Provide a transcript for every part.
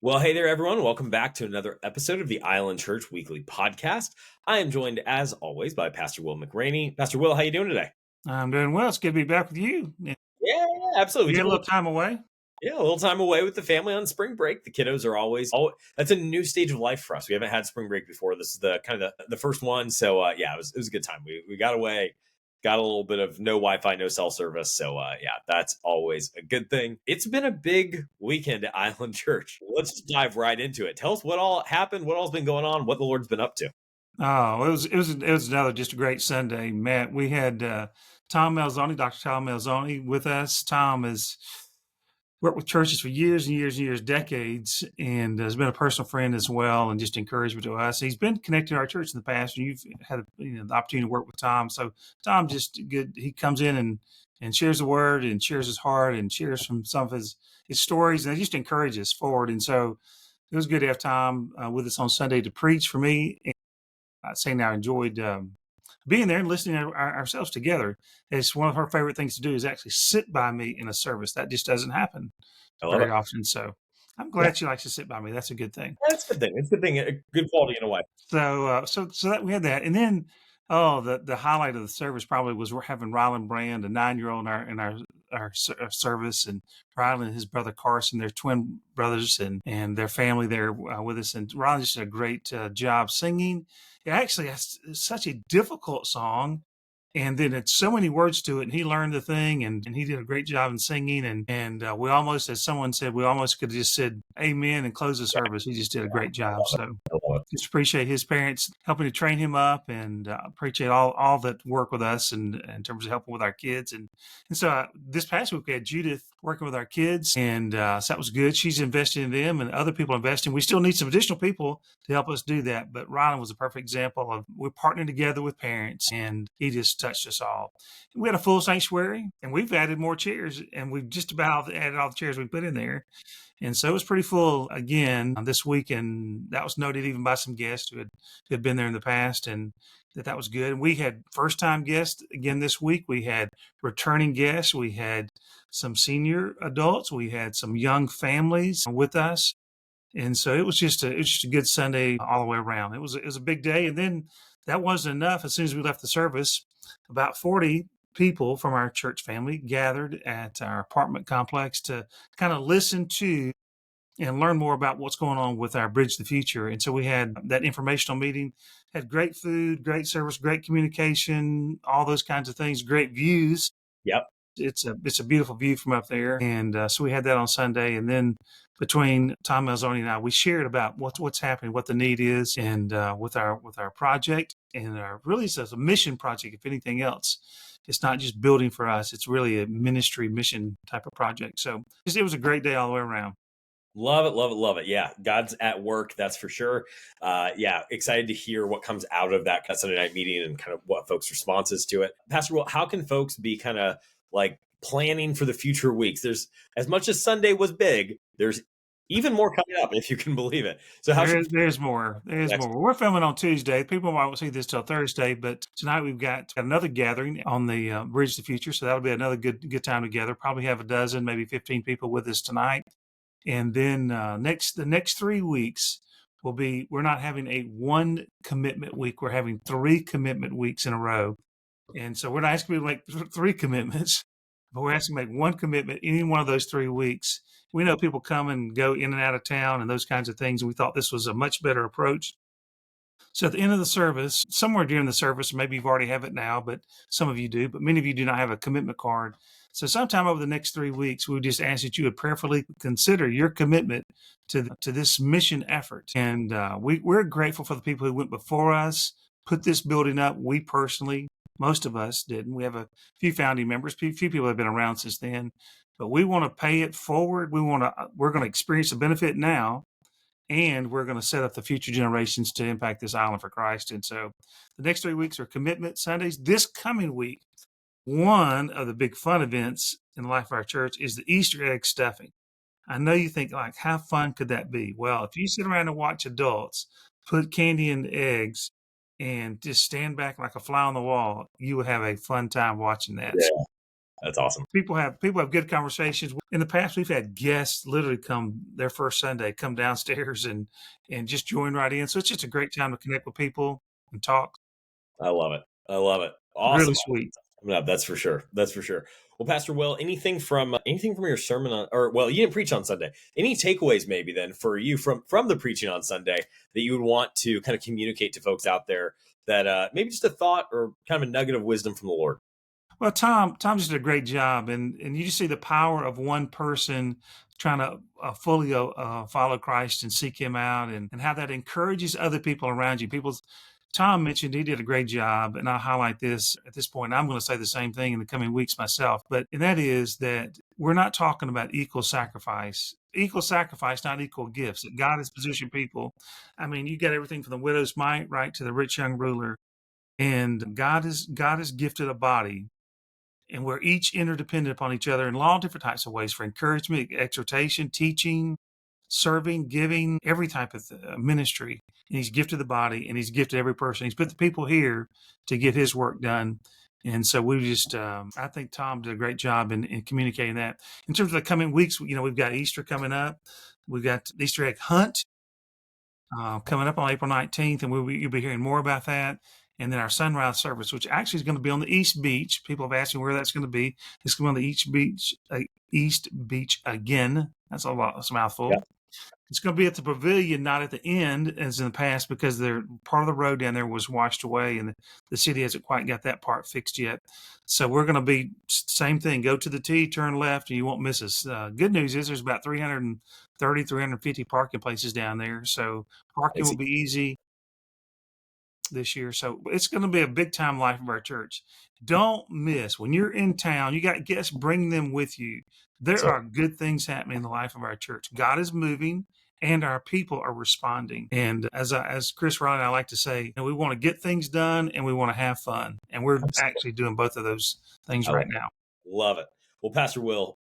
Well, hey there, everyone. Welcome back to another episode of the Island Church Weekly Podcast. I am joined, as always, by Pastor Will McRaney. Pastor Will, how you doing today? I'm doing well. It's good to be back with you. Yeah. Yeah, absolutely. You We had took a little time away? a little time away with the family on spring break. The kiddos are always, that's a new stage of life for us. We haven't had spring break before. This is the kind of the first one. So, it was a good time. We got away, got a little bit of no Wi-Fi, no cell service. So, that's always a good thing. It's been a big weekend at Island Church. Let's just dive right into it. Tell us what all happened, what all's been going on, what the Lord's been up to. Oh, it was another just a great Sunday, Matt. We had Tom Malzoni, Dr. Tom Malzoni, with us. Tom has worked with churches for years and years and years, decades, and has been a personal friend as well, and just encouragement to us. He's been connected to our church in the past, and you've had the opportunity to work with Tom. So Tom just good. He comes in and shares the word and shares his heart and shares from some of his stories, and it just encourages us forward. And so it was good to have Tom with us on Sunday to preach for me. And saying I enjoyed being there and listening to ourselves together. It's one of her favorite things to do is actually sit by me in a service. That just doesn't happen I love it. very often. So I'm Yeah, glad she likes to sit by me. That's a good thing. that's a good thing. It's a good thing. A good quality in a wife. So that we had that, and then the highlight of the service probably was we're having Rylan Brand, a 9-year-old in our service, and Rylan and his brother Carson, they're twin brothers, and their family there with us. And Rylan just did a great job singing. It actually has such a difficult song, and then it's so many words to it, and he learned the thing, and he did a great job in singing, and we almost, as someone said, we almost could have just said amen and close the service. He just did a great job. So I love it. just appreciate his parents helping to train him up, and appreciate all that work with us and in terms of helping with our kids. And so this past week we had Judith working with our kids, and so that was good. She's invested in them, and other people investing. We still need some additional people to help us do that, but Rylan was a perfect example of we're partnering together with parents, and he just touched us all. We had a full sanctuary, and we've added more chairs, and we've just about added all the chairs we put in there. And so it was pretty full again this week, and that was noted even by some guests who had been there in the past, and that was good. And we had first time guests again this week. We had returning guests. We had some senior adults. We had some young families with us, and so it was just a good Sunday all the way around. It was a big day, and then that wasn't enough. As soon as we left the service, about 40 people from our church family gathered at our apartment complex to kind of listen to and learn more about what's going on with our Bridge the Future. And so we had that informational meeting, had great food, great service, great communication, all those kinds of things, great views. Yep. It's a beautiful view from up there, and so we had that on Sunday. And then between Tom Malzoni and I, we shared about what's happening, what the need is, and with our project, and really it's a mission project. If anything else, it's not just building for us; it's really a ministry mission type of project. So it was a great day all the way around. Love it, love it, love it. Yeah, God's at work, that's for sure. Excited to hear what comes out of that Sunday night meeting and kind of what folks' responses to it. Pastor Will, how can folks be kind of like planning for the future weeks? There's as much as Sunday was big, there's even more coming up, if you can believe it. So how should There's more. There's next? more. We're filming on Tuesday. People won't see this till Thursday, but tonight we've got another gathering on the Bridge to the Future, so that'll be another good time together. Probably have a dozen, maybe 15 people with us tonight, and then the next 3 weeks will be we're not having a one commitment week. We're having 3 commitment weeks in a row, and so we're not asking people to make 3 commitments, but we're asking to make one commitment any one of those 3 weeks. We know people come and go in and out of town and those kinds of things. And we thought this was a much better approach. So at the end of the service, somewhere during the service, maybe you've already have it now, but some of you do, but many of you do not have a commitment card. So sometime over the next 3 weeks, we would just ask that you would prayerfully consider your commitment to this mission effort. And we're grateful for the people who went before us, put this building up. We personally, most of us didn't. We have a few founding members, few people have been around since then, but we want to pay it forward. We're going to experience the benefit now, and we're going to set up the future generations to impact this island for Christ. And so the next 3 weeks are commitment Sundays. This coming week, one of the big fun events in the life of our church is the Easter egg stuffing. I know you think, like, how fun could that be? Well, if you sit around and watch adults put candy in the eggs and just stand back like a fly on the wall, you will have a fun time watching that. Yeah. That's awesome. People have good conversations. In the past, we've had guests literally come their first Sunday, come downstairs and just join right in. So it's just a great time to connect with people and talk. I love it. I love it. Really Awesome. sweet. No, that's for sure. That's for sure. Well, Pastor Will, anything from your sermon on, or well, you didn't preach on Sunday. Any takeaways maybe then for you from the preaching on Sunday that you would want to kind of communicate to folks out there that maybe just a thought or kind of a nugget of wisdom from the Lord? Well, Tom just did a great job, and you just see the power of one person trying to fully follow Christ and seek Him out, and how that encourages other people around you. Tom mentioned he did a great job, and I'll highlight this at this point. I'm going to say the same thing in the coming weeks myself, and that is that we're not talking about equal sacrifice. Equal sacrifice, not equal gifts. That God has positioned people. I mean, you got everything from the widow's mite, right, to the rich young ruler, and God has gifted a body, and we're each interdependent upon each other in all different types of ways for encouragement, exhortation, teaching, serving, giving, every type of ministry. And He's gifted the body, and He's gifted every person. He's put the people here to get His work done. And so I think Tom did a great job in communicating that. In terms of the coming weeks, we've got Easter coming up. We've got the Easter egg hunt coming up on April 19th, and you'll be hearing more about that. And then our sunrise service, which actually is going to be on the East Beach. People have asked me where that's going to be. It's going to be on the East Beach again. That's a lot. That's a mouthful. Yeah. It's going to be at the pavilion, not at the end as in the past, because part of the road down there was washed away, and the city hasn't quite got that part fixed yet. So we're going to be same thing. Go to the T, turn left, and you won't miss us. Good news is there's about 330, 350 parking places down there. So parking will be easy this year. So it's going to be a big time life of our church. Don't miss when you're in town, you got guests, bring them with you. There are good things happening in the life of our church. God is moving and our people are responding. And as Chris Riley and I like to say, we want to get things done and we want to have fun. And we're actually doing both of those things right now. Love it. Well, Pastor Will,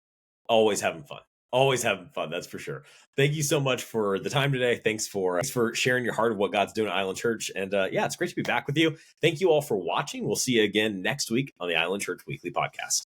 always having fun. Always having fun, that's for sure. Thank you so much for the time today. Thanks for sharing your heart of what God's doing at Island Church. And it's great to be back with you. Thank you all for watching. We'll see you again next week on the Island Church Weekly Podcast.